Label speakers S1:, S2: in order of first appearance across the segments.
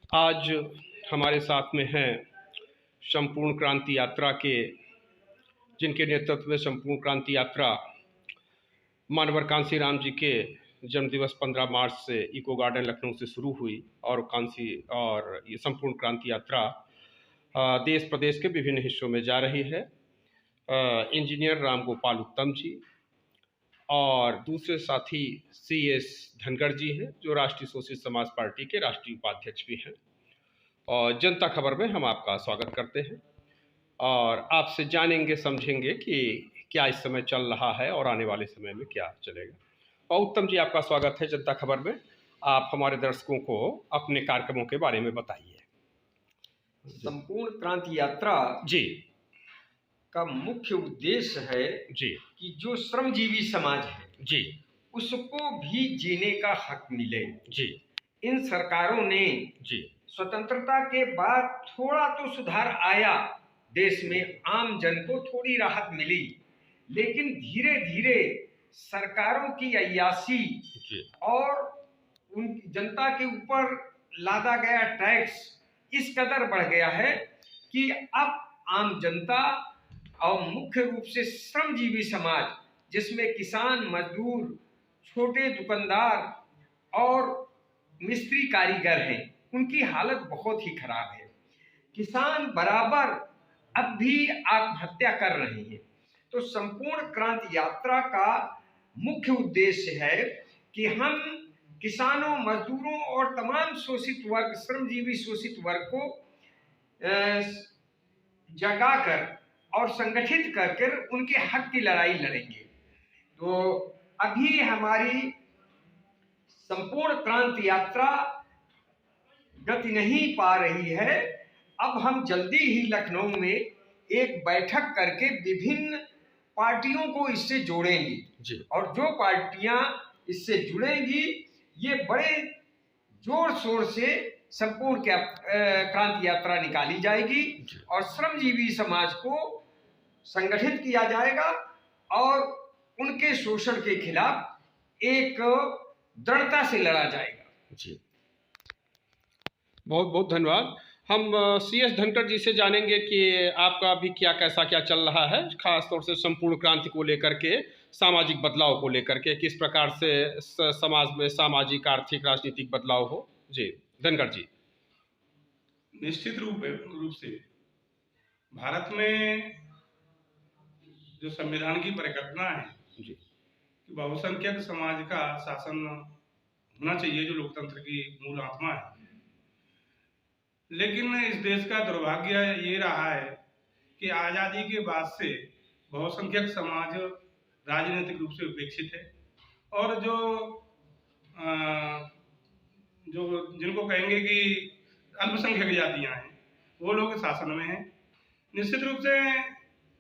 S1: आज हमारे साथ में हैं संपूर्ण क्रांति यात्रा के, जिनके नेतृत्व में संपूर्ण क्रांति यात्रा मानवर कांसीराम जी के जन्मदिवस 15 मार्च से इको गार्डन लखनऊ से शुरू हुई और ये संपूर्ण क्रांति यात्रा देश प्रदेश के विभिन्न हिस्सों में जा रही है। इंजीनियर राम गोपाल उत्तम जी और दूसरे साथी CS धनखड़ जी हैं, जो राष्ट्रीय सोशलिस्ट समाज पार्टी के राष्ट्रीय उपाध्यक्ष भी हैं। और जनता खबर में हम आपका स्वागत करते हैं और आपसे जानेंगे समझेंगे कि क्या इस समय चल रहा है और आने वाले समय में क्या चलेगा। और उत्तम जी, आपका स्वागत है जनता खबर में। आप हमारे दर्शकों को अपने कार्यक्रमों के बारे में बताइए।
S2: संपूर्ण क्रांति यात्रा
S1: जी
S2: का मुख्य उद्देश्य है
S1: जी
S2: कि जो श्रमजीवी समाज है
S1: जी
S2: उसको भी जीने का हक मिले।
S1: जी
S2: इन सरकारों ने
S1: जी
S2: स्वतंत्रता के बाद थोड़ा तो सुधार आया, देश में आम जन को थोड़ी राहत मिली, लेकिन धीरे धीरे सरकारों की अय्याशी और उन जनता के ऊपर लादा गया टैक्स इस कदर बढ़ गया है कि अब आम जनता और मुख्य रूप से श्रमजीवी समाज, जिसमें किसान, मजदूर, छोटे दुकानदार और मिस्त्री कारीगर हैं, उनकी हालत बहुत ही खराब है। किसान बराबर अब भी आत्महत्या कर रहे हैं। तो संपूर्ण क्रांति यात्रा का मुख्य उद्देश्य है कि हम किसानों, मजदूरों और तमाम शोषित वर्ग, श्रमजीवी शोषित वर्ग को जगाकर और संगठित कर उनके हक की लड़ाई लड़ेंगे। तो अभी हमारी संपूर्ण क्रांति यात्रा गति नहीं पा रही है। अब हम जल्दी ही लखनऊ में एक बैठक करके विभिन्न पार्टियों को इससे जोड़ेंगे
S1: जी।
S2: और जो पार्टियां इससे जुड़ेंगी ये बड़े जोर शोर से संपूर्ण क्रांति यात्रा निकाली जाएगी और श्रमजीवी समाज को संगठित किया जाएगा और उनके शोषण के खिलाफ एक दृढ़ता से लड़ा जाएगा।
S1: जी, बहुत बहुत धन्यवाद। हम CS धनखड़ जी से जानेंगे कि आपका अभी कैसा चल रहा है, खास तौर से संपूर्ण क्रांति को लेकर के, सामाजिक बदलाव को लेकर के, किस प्रकार से समाज में सामाजिक, आर्थिक, राजनीतिक बदलाव हो। जी धनखड़ जी।
S3: निश्चित रूप से भारत में जो संविधान की परिकल्पना है
S1: जी
S3: कि बहुसंख्यक समाज का शासन होना चाहिए, जो लोकतंत्र की मूल आत्मा है, लेकिन इस देश का दुर्भाग्य ये रहा है कि आज़ादी के बाद से बहुसंख्यक समाज राजनीतिक रूप से उपेक्षित है और जिनको कहेंगे कि अल्पसंख्यक जातियां हैं, वो लोग शासन में हैं। निश्चित रूप से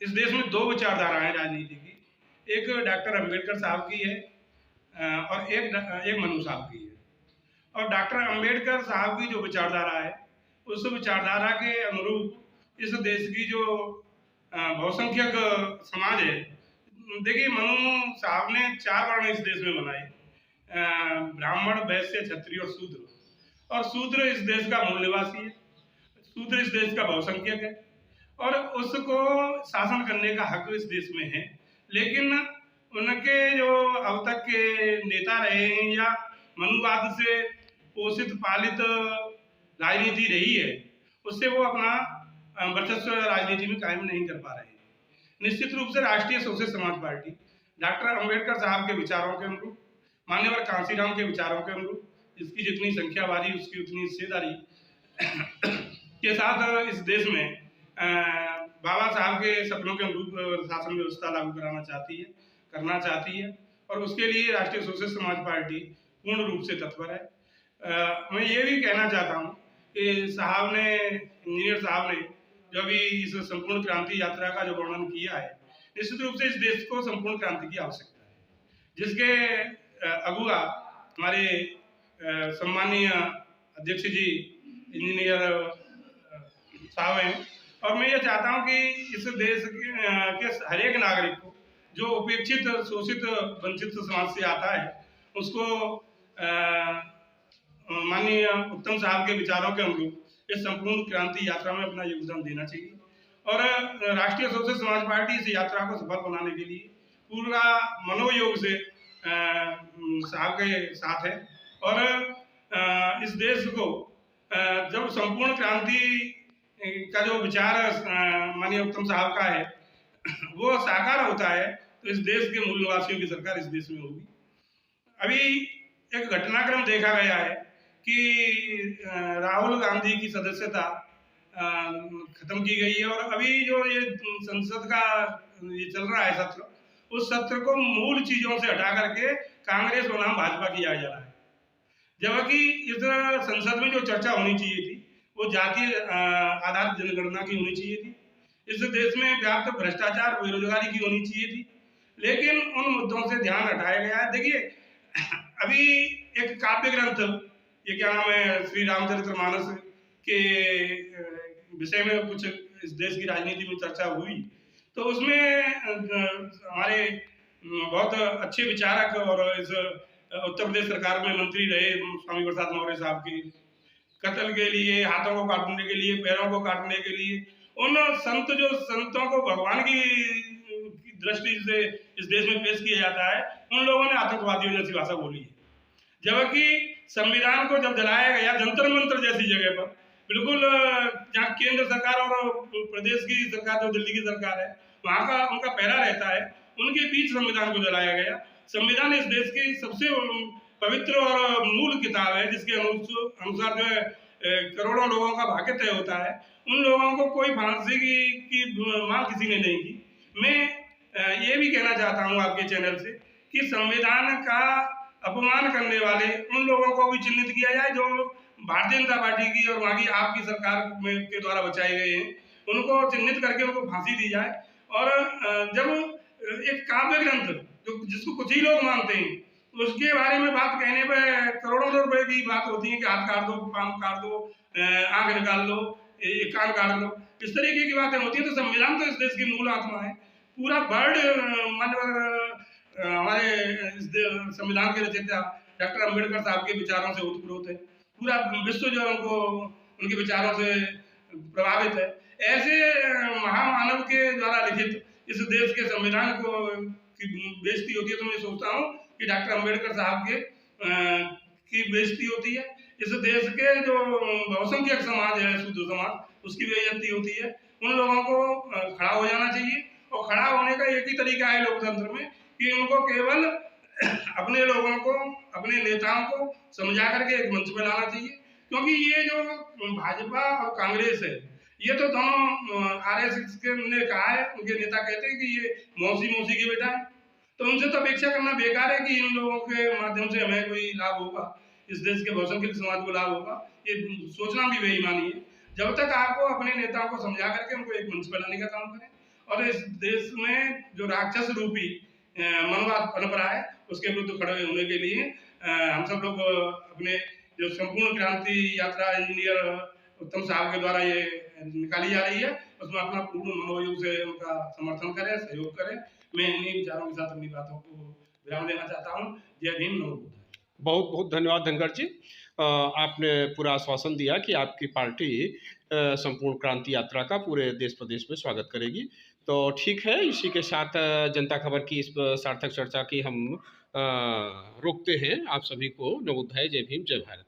S3: इस देश में दो विचारधाराएं राजनीति की, एक डॉक्टर अंबेडकर साहब की है और एक मनु साहब की है। और डॉक्टर अंबेडकर साहब की जो विचारधारा है, उस विचारधारा के अनुरूप इस देश की जो बहुसंख्यक समाज है, देखिए मनु साहब ने 4 वर्ण इस देश में बनाए, ब्राह्मण, वैश्य, क्षत्रिय और शूद्र। और शूद्र इस देश का मूल निवासी है, शूद्र इस देश का बहुसंख्यक है और उसको शासन करने का हक इस देश में है। लेकिन उनके जो अब तक के नेता रहे हैं या मनुवाद से पोषित पालित राजनीति रही है, उससे वो अपना वर्चस्व राजनीति में कायम नहीं कर पा रहे हैं। निश्चित रूप से राष्ट्रीय सोशलिस्ट समाज पार्टी डॉक्टर अंबेडकर साहब के विचारों के अनुरूप, मान्यवर कांसीराम के विचारों के अनुरूप, इसकी जितनी संख्या बारी उसकी उतनी हिस्सेदारी के साथ इस देश में बाबा साहब के सपनों के अनुरूप शासन व्यवस्था लागू करना चाहती है और उसके लिए राष्ट्रीय सोशलिस्ट समाज पार्टी पूर्ण रूप से तत्पर है। मैं ये भी कहना चाहता हूँ कि इंजीनियर साहब ने जो अभी इस संपूर्ण क्रांति यात्रा का जो वर्णन किया है, निश्चित रूप से इस देश को संपूर्ण क्रांति की आवश्यकता है, जिसके अगुआ हमारे सम्मानीय अध्यक्ष जी इंजीनियर साहब हैं। और मैं ये चाहता हूँ कि इस देश के हर एक नागरिक को, जो उपेक्षित, शोषित, वंचित समाज से आता है, उसको माननीय उत्तम साहब के विचारों के अनुरूप इस संपूर्ण क्रांति यात्रा में अपना योगदान देना चाहिए और राष्ट्रीय सोशल समाज पार्टी इस यात्रा को सफल बनाने के लिए पूरा मनोयोग से साहब के साथ है और इस देश को जब संपूर्ण क्रांति का जो विचार माननीय उत्तम साहब का है वो साकार होता है तो इस देश के मूल निवासियों की सरकार इस देश में होगी। अभी एक घटनाक्रम देखा गया है कि राहुल गांधी की सदस्यता खत्म की गई है और अभी जो ये संसद का ये चल रहा है सत्र, उस सत्र को मूल चीजों से हटा करके कांग्रेस बनाम भाजपा किया जा रहा है, जबकि इस संसद में जो चर्चा होनी चाहिए थी वो जातीय आधारित जनगणना की होनी चाहिए थी, इस देश में व्याप्त भ्रष्टाचार बेरोजगारी की होनी चाहिए थी, लेकिन उन मुद्दों से ध्यान हटाया गया है। देखिए अभी एक काव्य ग्रंथ, ये क्या नाम है, श्री रामचरितमानस के विषय में कुछ इस देश की राजनीति में चर्चा हुई तो उसमें हमारे बहुत अच्छे विचारक और इस उत्तर प्रदेश सरकार में मंत्री रहे स्वामी प्रसाद मौर्य साहब की कत्ल के लिए, हाथों को काटने के लिए, पैरों को काटने के लिए, उन संतों को भगवान की दृष्टि से इस देश में पेश किया जाता है, उन लोगों ने आतंकवादियों जैसी भाषा बोली है। जबकि संविधान को जब जलाया गया जंतर मंत्र जैसी जगह पर, बिल्कुल जहाँ केंद्र सरकार और प्रदेश की सरकार जो दिल्ली की सरकार है वहाँ का उनका पहरा रहता है, उनके बीच संविधान को जलाया गया। संविधान इस देश की सबसे पवित्र और मूल किताब है जिसके अनुसार जो है करोड़ों लोगों का भाग्य तय होता है। उन लोगों को कोई फांसी की मांग किसी ने नहीं की। मैं ये भी कहना चाहता हूँ आपके चैनल से कि संविधान का अपमान करने वाले उन लोगों को भी चिन्हित किया जाए जो भारतीय जनता पार्टी की और वहाँ की आपकी सरकार में के द्वारा बचाए गए हैं, उनको चिन्हित करके उनको फांसी दी जाए। और जब एक काव्य ग्रंथ जो जिसको कुछ ही लोग मानते हैं उसके बारे में बात कहने पर करोड़ों रुपए की बात होती है कि हाथ काट दो, पाँव काट दो, आंख निकाल लो, कान काट लो, इस तरीके की बातें होती है। तो संविधान तो इस देश की मूल आत्मा है। पूरा वर्ल्ड हमारे संविधान के रचयिता डॉक्टर अम्बेडकर साहब के विचारों से ओतप्रोत है, पूरा विश्व जो उनको उनके विचारों से प्रभावित है। ऐसे महामानव के द्वारा लिखित इस देश के संविधान को की बेइज्जती होती है तो मैं सोचता हूँ कि डॉक्टर अम्बेडकर साहब के की बेइज्जती होती है। इस देश के जो बहुसंख्यक समाज है, शुद्ध समाज, उसकी बेइज्जती होती है। उन लोगों को खड़ा हो जाना चाहिए और खड़ा होने का एक ही तरीका है लोकतंत्र में कि उनको केवल अपने लोगों को, अपने नेताओं को समझा करके एक मंच पर लाना चाहिए। क्योंकि ये जो भाजपा और कांग्रेस है, ये तो दोनों आरएसएस के ने कहा है, उनके नेता कहते हैं कि ये मौसी के बेटा है, तो उनसे तो अपेक्षा करना बेकार है कि इन लोगों के माध्यम से हमें कोई लाभ होगा, इस देश के बहुसंख्यक समाज को लाभ होगा, ये सोचना भी बेईमानी है। जब तक आपको अपने नेताओं को समझा करके उनको एक मंच पर लाने का काम करें और इस देश में जो राक्षस रूपी मनोवाद पनप रहा है उसके विरुद्ध खड़े होने के लिए हम सब लोग अपने जो संपूर्ण क्रांति यात्रा इंजीनियर उत्तम साहब के द्वारा ये निकाली जा रही है उसमें अपना पूर्ण मनोयोग से उनका समर्थन करें, सहयोग करें। मैं इन्हीं विचारों के साथ अपनी बातों को विराम देना चाहता हूँ। जय भीम, नमो बुद्धाय।
S1: बहुत बहुत धन्यवाद धनगर जी। आपने पूरा आश्वासन दिया कि आपकी पार्टी संपूर्ण क्रांति यात्रा का पूरे देश प्रदेश में स्वागत करेगी। तो ठीक है, इसी के साथ जनता खबर की इस सार्थक चर्चा की हम रोकते हैं। आप सभी को नमो बुद्धाय, जय भीम, जय भारत।